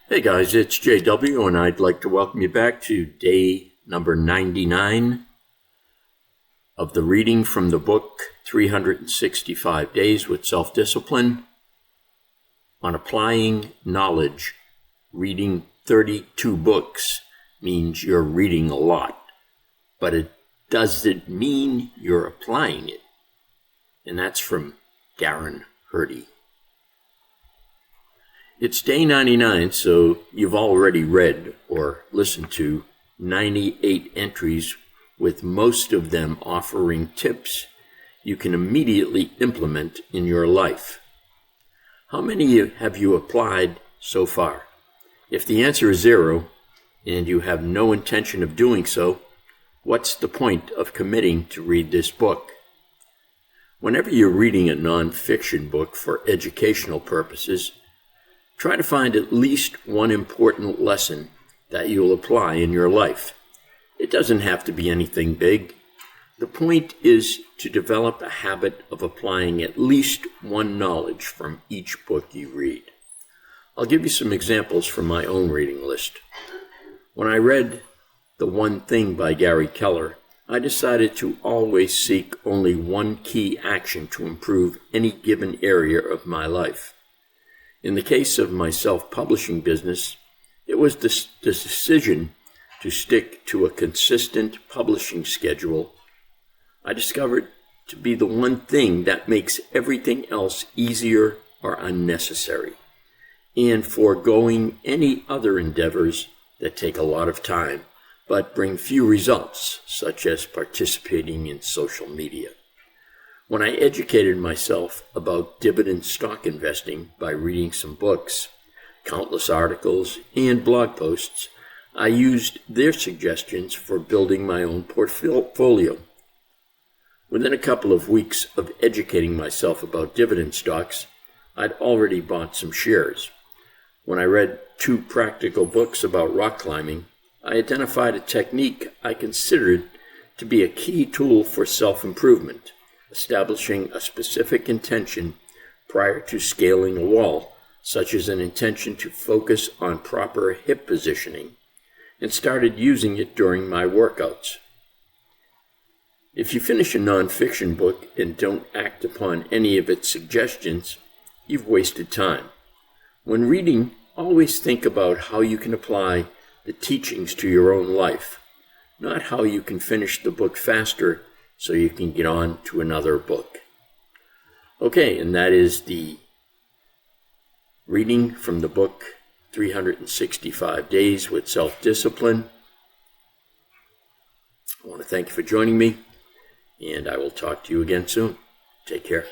Hey guys, it's JW, and I'd like to welcome you back to day number 99 of the reading from the book 365 Days with Self-Discipline on Applying Knowledge. Reading 32 books means you're reading a lot, but it doesn't mean you're applying it. And that's from Darren Hardy. It's day 99, so you've already read or listened to 98 entries, with most of them offering tips you can immediately implement in your life. How many have you applied so far? If the answer is 0, and you have no intention of doing so, what's the point of committing to read this book? Whenever you're reading a non-fiction book for educational purposes, try to find at least one important lesson that you'll apply in your life. It doesn't have to be anything big. The point is to develop a habit of applying at least one knowledge from each book you read. I'll give you some examples from my own reading list. When I read The One Thing by Gary Keller, I decided to always seek only one key action to improve any given area of my life. In the case of my self-publishing business, it was the decision to stick to a consistent publishing schedule I discovered to be the one thing that makes everything else easier or unnecessary, and foregoing any other endeavors that take a lot of time but bring few results, such as participating in social media. When I educated myself about dividend stock investing by reading some books, countless articles, and blog posts, I used their suggestions for building my own portfolio. Within a couple of weeks of educating myself about dividend stocks, I'd already bought some shares. When I read 2 practical books about rock climbing, I identified a technique I considered to be a key tool for self-improvement, establishing a specific intention prior to scaling a wall, such as an intention to focus on proper hip positioning, and started using it during my workouts. If you finish a nonfiction book and don't act upon any of its suggestions, you've wasted time. When reading, always think about how you can apply the teachings to your own life, not how you can finish the book faster so you can get on to another book. Okay, and that is the reading from the book 365 Days with Self-Discipline. I want to thank you for joining me, and I will talk to you again soon. Take care.